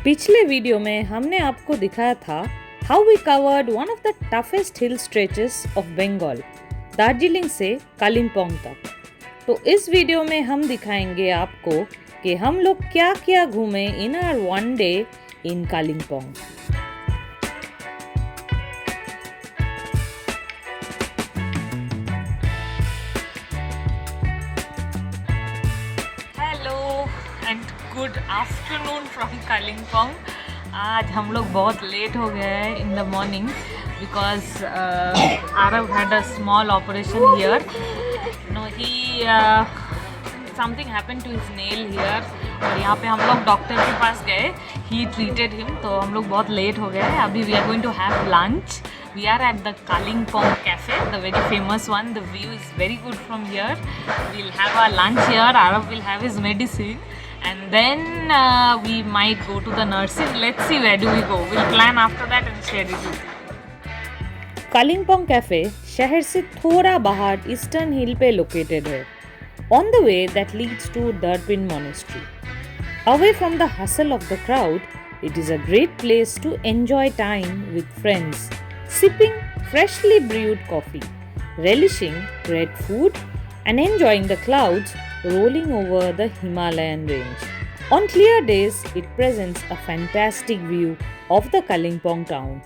पिछले वीडियो में हमने आपको दिखाया था how we covered one of the toughest hill stretches of Bengal, Darjeeling से कालिम्पोंग तक। तो इस वीडियो में हम दिखाएंगे आपको कि हम लोग क्या क्या घूमे in our one day in Kalimpong. And good afternoon from Kalimpong. आज हम लोग बहुत लेट हो गए हैं in the morning because Aarav had a small operation here. No he something happen to his nail here और यहाँ पे हम लोग डॉक्टर के पास गए, ही ट्रीटेड हिम। तो हम लोग बहुत लेट हो गए हैं। अभी we are going to have lunch. We are at the Kalimpong cafe, the very famous one. The view is very good from here. We'll have our lunch here. Arav will have his medicine, and then we might go to the nursery. Let's see where do we go. We'll plan after that and share it with you. Kalimpong cafe शहर से थोड़ा बाहर eastern हिल पे located है, on the way that leads to Darpin Monastery. Away from the hustle of the crowd, it is a great place to enjoy time with friends, sipping freshly brewed coffee, relishing red food, and enjoying the clouds rolling over the Himalayan range. On clear days, it presents a fantastic view of the Kalimpong town.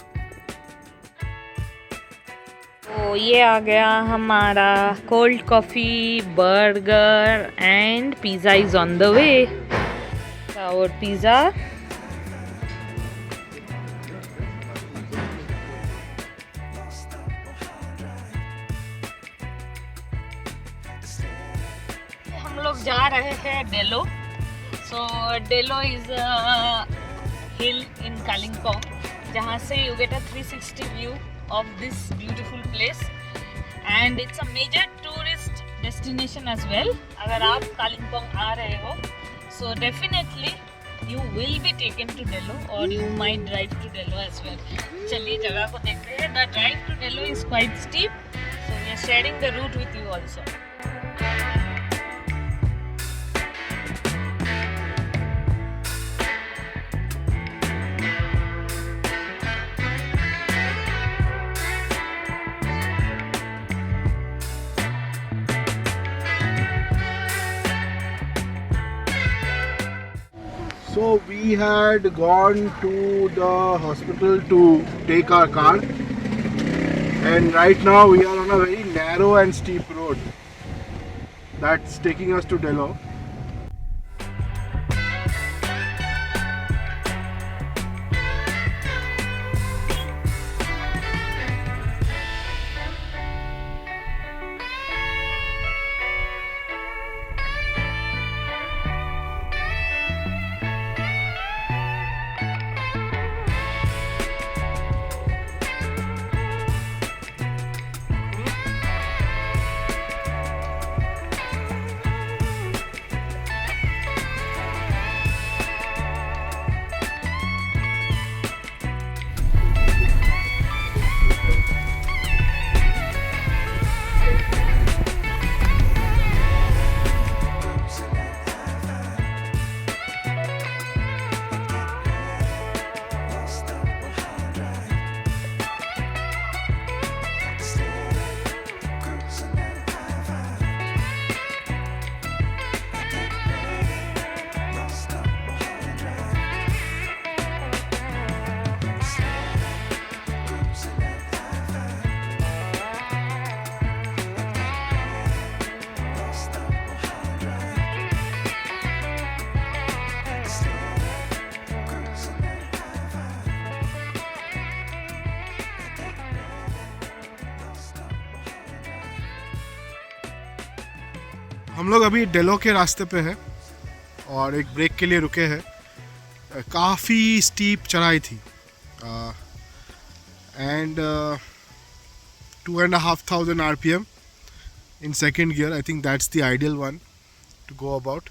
तो ये आ गया हमारा cold coffee, burger and pizza is on the way. और pizza हम लोग जा रहे हैं डेलो। सो डेलो इज़ अ हिल इन कालिम्पोंग जहाँ से you get a 360 view of this beautiful place and it's a major tourist destination as well. अगर आप कालिम्पोंग आ रहे हो so definitely you will be taken to Delo or you might drive to Delo as well. चलिए जगह को देखते हैं। The drive to Delo is quite steep, so we are sharing the route with you also. So we had gone to the hospital to take our car, and right now we are on a very narrow and steep road that's taking us to Delo. हम लोग अभी डेलो के रास्ते पे हैं और एक break के लिए रुके हैं। काफ़ी स्टीप चढ़ाई थी and 2,500 RPM in second gear. I think that's the ideal one to go about.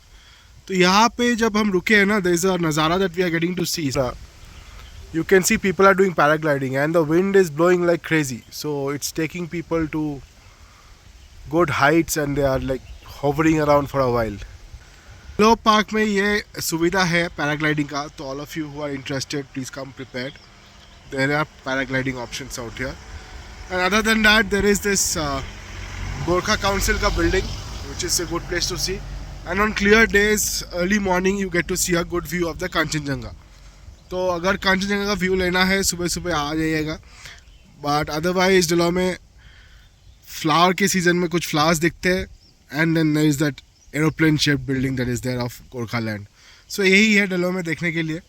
तो यहाँ पे जब हम रुके हैं ना, देयर इज़ अ नज़ारा that we are getting to see. You can see people are doing paragliding and the wind is blowing like crazy, so it's taking people to good heights and they are like hovering around for a while. लो park में ये सुविधा है paragliding का, तो all of you who are interested please come prepared. There are paragliding options out here. And other than that there is this Gorkha council का building which is a good place to see. And on clear days, early morning, you get to see a good view of the Kanchenjunga. तो अगर कांचनजंगा का view लेना है सुबह सुबह आ जाइएगा. But otherwise डिलो में फ्लावर के सीज़न में कुछ फ्लावर्स दिखते हैं. And then there is that aeroplane shaped building that is there of Gorkhaland. So यही है डिलो में देखने के लिए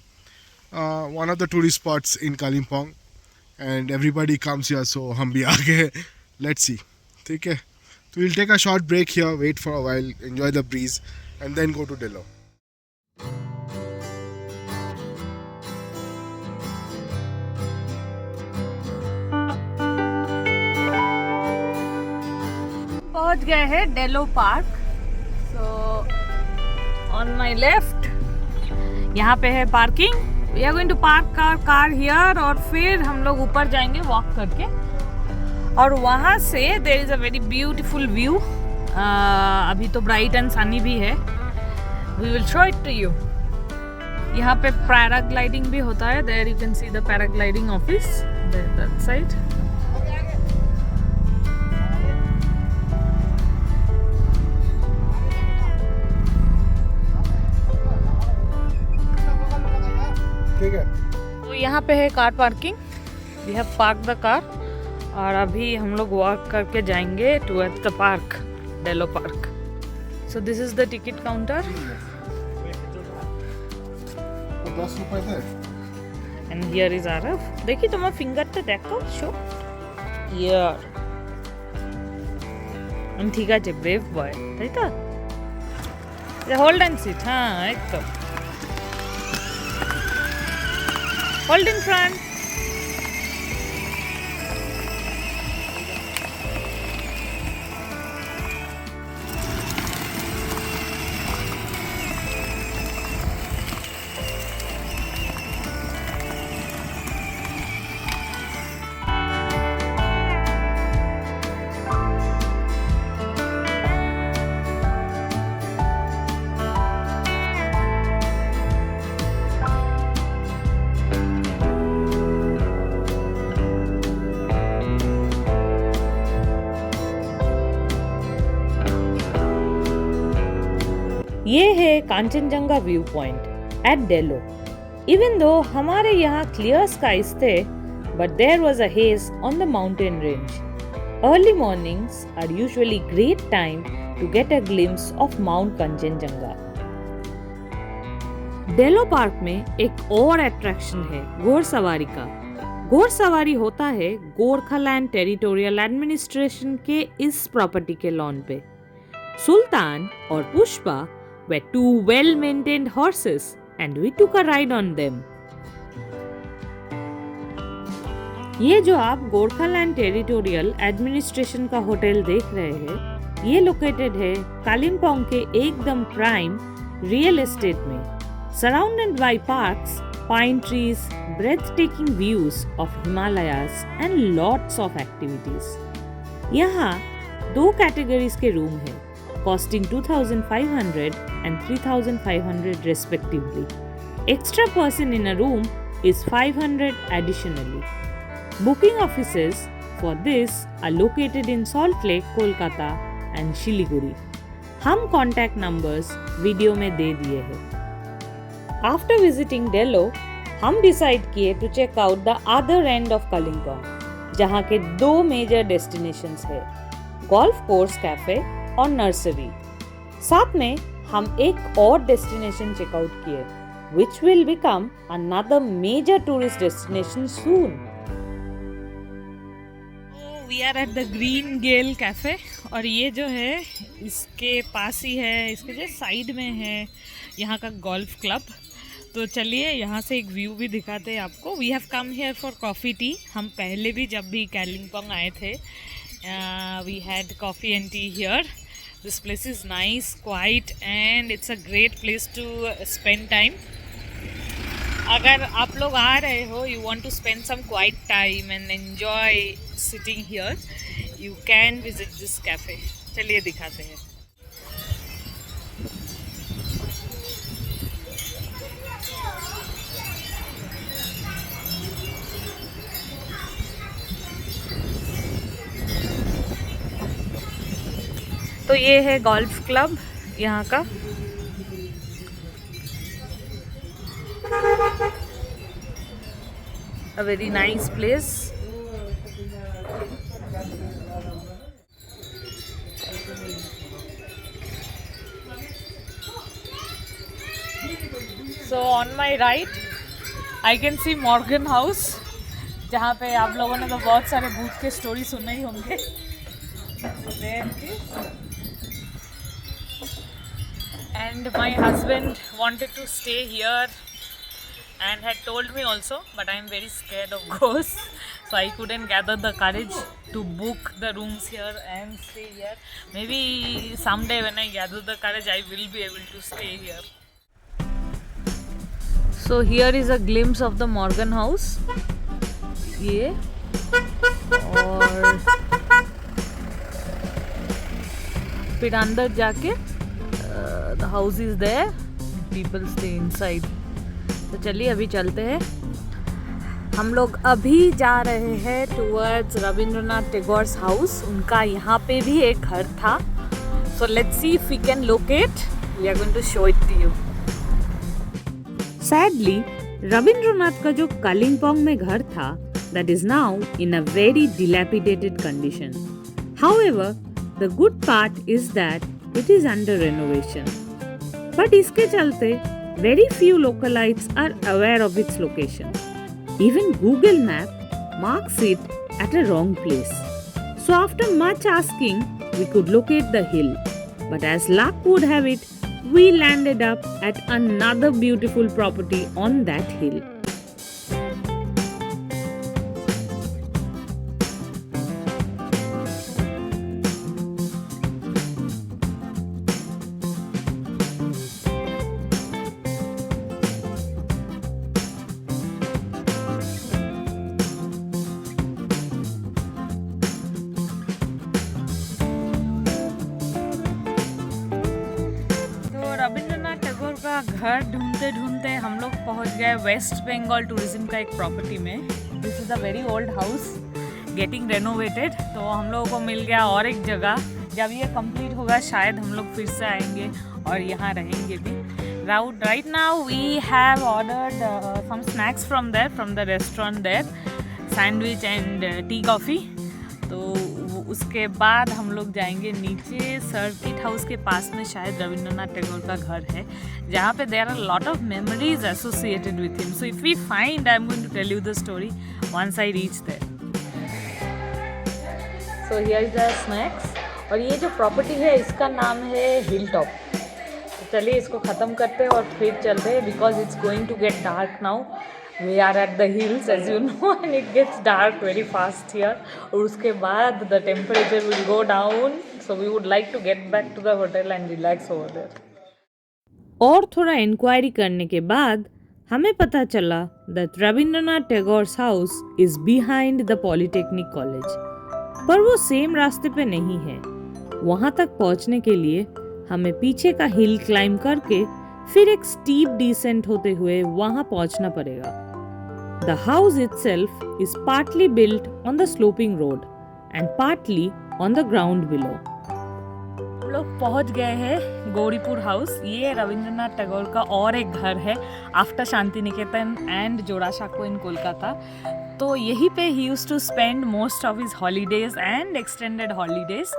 one of the tourist spots in Kalimpong. And everybody comes here, so हम भी आ गए. Let's see. ठीक है, तो we'll take a short break here, wait for a while, enjoy the breeze, and then go to Dello. पहुंच गए हैं Delo park. So on my left यहाँ पे है parking. We are going to park car here और फिर हम लोग ऊपर जाएंगे वॉक करके. और वहाँ से there is a very beautiful view. अभी तो ब्राइट एंड सनी भी है. We will show it to you. यहाँ पे पैराग्लाइडिंग भी होता है. There you can see the paragliding office that side. ठीक है, तो यहाँ पे है car parking. We have park the car और अभी हम लोग वॉक करके जाएंगे towards the park, Delo park. So this is the ticket counter. 10 रुपए थे. And here is Aarav. देखिए तुम्हारा फिंगर तो देखो. Show here. ठीक है, ब्रेव बॉय. ठीक है, होल्ड एंड सिट. हाँ एकदम होल्ड इन फ्रंट. ये है कांचनजंगा व्यू पॉइंट एट डेलो. इवन दो हमारे यहाँ क्लियर स्काइज थे, but there was a haze on the mountain range. Early mornings are usually great time to get a glimpse of Mount Kanchenjunga. Delo park में एक और attraction है घोड़सवारी का. घोड़सवारी होता है गोरखालैंड टेरिटोरियल एडमिनिस्ट्रेशन के इस प्रॉपर्टी के लॉन पे. सुल्तान और Pushpa were two well-maintained horses and we took a ride on them. ये जो आप गोरखालैंड टेरिटोरियल एडमिनिस्ट्रेशन का होटल देख रहे हैं, ये लोकेटेड है कालिम्पोंग के एकदम प्राइम रियल एस्टेट में. Surrounded by parks, pine trees, breathtaking views of Himalayas and lots of activities. यहाँ दो कैटेगरीज के रूम हैं, costing 2,500 and 3,500 respectively. Extra person in a room is 500 additionally. Booking offices for this are located in Salt Lake, Kolkata and Shiliguri. हम contact numbers video में दे दिए हैं. After visiting Dello, हम decide किए to check out the other end of Kalimpong, जहाँ के दो major destinations है, गोल्फ कोर्स कैफे और नर्सरी. साथ में हम एक और डेस्टिनेशन चेकआउट किए, which will become another major tourist destination soon. We are at the Green Gale Cafe और ये जो है इसके पास ही है, इसके जो साइड में है यहाँ का गोल्फ क्लब. तो चलिए यहाँ से एक व्यू भी दिखाते हैं आपको. We have come here for coffee tea. हम पहले भी जब भी कालिम्पोंग आए थे we had coffee and tea here. This place is nice, quite and it's a great place to spend time. अगर आप लोग आ रहे हो, you want to spend some quite time and enjoy sitting here, you can visit this cafe. चलिए दिखाते हैं. तो ये है गोल्फ क्लब यहाँ का। A very nice place. So on my right, I can see Morgan House, जहाँ पे आप लोगों ने तो बहुत सारे भूत के स्टोरी सुने ही होंगे। There it is. And my husband wanted to stay here and had told me also, but I am very scared of ghosts, so I couldn't gather the courage to book the rooms here and stay here. Maybe someday when I gather the courage, I will be able to stay here. So here is a glimpse of the Morgan House. ये और फिर अंदर जाके the house is there, people stay inside. तो चलिए अभी चलते हैं। हम लोग अभी जा रहे हैं टुवर्ड्स रविंद्रनाथ टैगोर्स हाउस। उनका यहाँ पे भी एक घर था। So let's see if we can locate. We are going to show it to you. Sadly Rabindranath का जो कालिम्पोंग में घर था, that is now in a very dilapidated condition. However the good part is that it is under renovation. But इसके चलते very few localites are aware of its location. Even Google Map marks it at a wrong place. So after much asking, we could locate the hill. But as luck would have it, we landed up at another beautiful property on that hill. घर ढूंढते ढूंढते हम लोग पहुंच गए waste Bengal tourism का एक property में। This is a very old house getting renovated. तो हम लोगों को मिल गया और एक जगह। जब ये कंप्लीट होगा शायद हम लोग फिर से आएंगे और यहाँ रहेंगे भी। Right now we have ordered some snacks from the restaurant there, sandwich and tea coffee. तो उसके बाद हम लोग जाएंगे नीचे सर्किट हाउस के पास में, शायद रविंद्रनाथ टैगोर का घर है, जहाँ पे there are lot of memories associated with him. So if we find, I am going to tell you the story once I reach there. So here is the snacks. और ये जो प्रॉपर्टी है इसका नाम है हिल टॉप। तो चलिए इसको ख़त्म करते हैं और फिर चलते हैं, because it's going to get dark now. We are at the hills, as you know, and it gets dark very fast here. और उसके बाद the temperature will go down, so we would like to get back to the hotel and relax over there. और थोड़ा inquiry करने के बाद हमें पता चला that Rabindranath Tagore's house is behind the Polytechnic College, पर वो सेम रास्ते पे नहीं है। वहाँ तक पहुँचने के लिए हमें पीछे का हिल क्लाइम करके फिर एक स्टीप डिसेंट होते हुए वहाँ पहुँचना पड़ेगा। The house itself is partly built on the sloping road and partly on the ground below. हम लोग पहुंच गए हैं गौरीपुर हाउस। ये रविंद्रनाथ टैगोर का और एक घर है after Shantiniketan and Jorasanko in Kolkata. तो यहीं पे ही used to spend most of his holidays and extended holidays.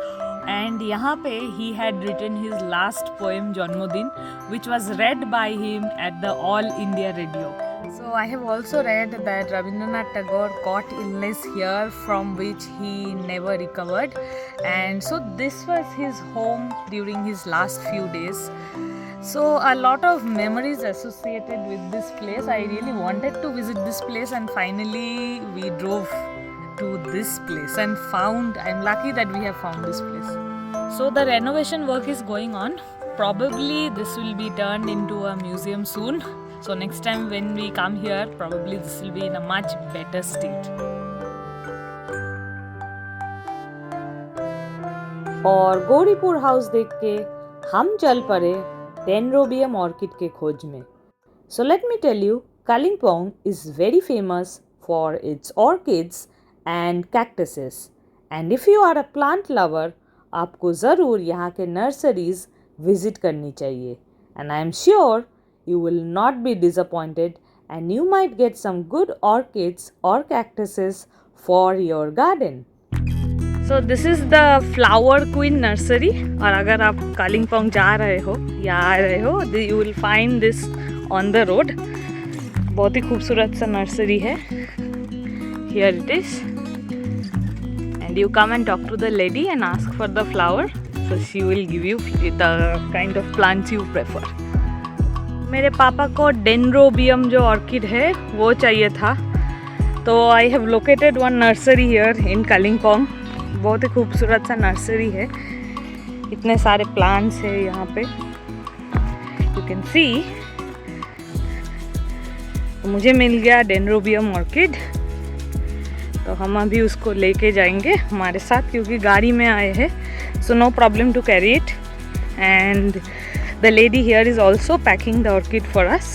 And यहाँ पे ही had written his last poem Janmadin, which was read by him at the All India Radio. So I have also read that Rabindranath Tagore got illness here from which he never recovered, and so this was his home during his last few days. So a lot of memories associated with this place. I really wanted to visit this place, and finally we drove to this place and found, I'm lucky that we have found this place. So the renovation work is going on. Probably this will be turned into a museum soon. So next time when we come here, probably this will be in a much better state. और Gauripur house देख के हम चल पड़े Dendrobium orchid के खोज में। So let me tell you, Kalimpong is very famous for its orchids and cactuses. And if you are a plant lover, आपको ज़रूर यहाँ के नर्सरीज विजिट करनी चाहिए and I am sure you will not be disappointed and you might get some good orchids or cactuses for your garden. So this is the flower queen nursery और अगर आप कालिम्पोंग जा रहे हो या आ रहे हो you will find this on the road. बहुत ही खूबसूरत सा नर्सरी है. Here it is and you come and talk to the lady and ask for the flower, so she will give you the kind of plants you prefer. मेरे पापा को Dendrobium जो orchid है वो चाहिए था, तो I have located one nursery here in Kalimpong. बहुत ही खूबसूरत सा नर्सरी है, इतने सारे प्लांट्स है यहाँ पे, यू कैन सी. मुझे मिल गया डेंड्रोबियम ऑर्किड, तो हम अभी उसको लेके जाएंगे हमारे साथ क्योंकि गाड़ी में आए हैं, so no problem to carry it. And the lady here is also packing the orchid for us.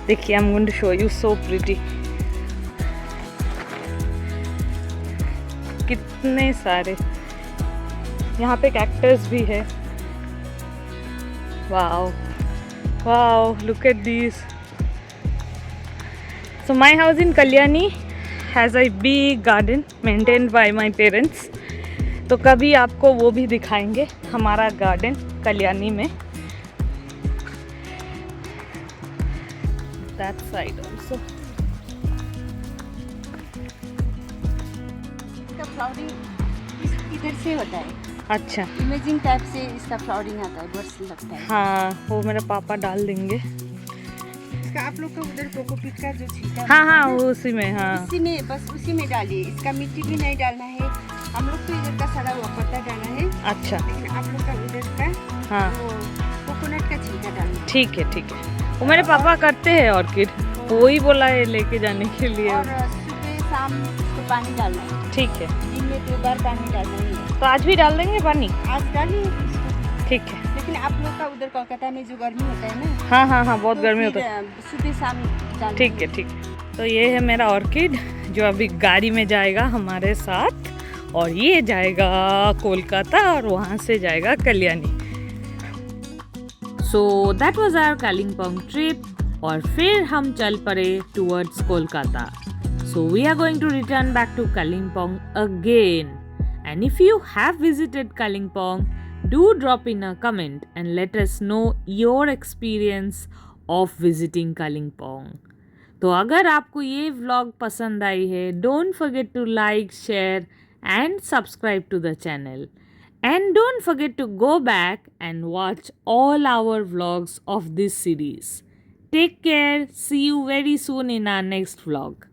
देखिए, I'm going to show you, so pretty. कितने सारे यहाँ पे कैक्टस भी है. wow wow look at these. So my house in Kalyani has a big garden maintained by my parents. तो कभी आपको वो भी दिखाएंगे हमारा गार्डन कल्याणी में. That side also. इसका फ्लावरिंग इधर से होता है. अच्छा, इमेजिंग टाइप से इसका फ्लावरिंग आता है, बर्ड्स लगता है. हाँ, वो मेरे पापा डाल देंगे. इसका आप लोग का उधर कोकोपीट का जो छिलका हाँ हाँ, वो उसी में. हाँ, उसी में, बस उसी में डालिए. इसका मिट्टी भी नहीं डालना है. हम लोग तो इधर का सड़ा हुआ पत्ता डालना है, अच्छा. लेकिन आप लोग का उधर का हाँ, वो कोकोनट का छिलका डालना है. ठीक है ठीक है. वो मेरे पापा करते हैं ऑर्किड, वो ही बोला है लेके जाने के लिए. और सुबह शाम उसको पानी डालना है. ठीक है, दिन में 2 बार पानी डालना है. तो आज भी डाल देंगे पानी. आज डालिए उसको. ठीक है. लेकिन आप लोग का उधर कोलकाता में जो गर्मी होता है ना, हाँ हाँ हाँ, बहुत तो गर्मी फिर, होता है. सुबह शाम डालना. ठीक है ठीक है. तो ये है मेरा ऑर्किड जो अभी गाड़ी में जाएगा हमारे साथ, और ये जाएगा कोलकाता और वहाँ से जाएगा Kalyani. So that was our Kalimpong trip, और फिर हम चल पड़े towards Kolkata. So we are going to return back to Kalimpong again. And if you have visited Kalimpong, do drop in a comment and let us know your experience of visiting Kalimpong. तो अगर आपको ये vlog पसंद आई है, don't forget to like, share and subscribe to the channel, and don't forget to go back and watch all our vlogs of this series. Take care. See you very soon in our next vlog.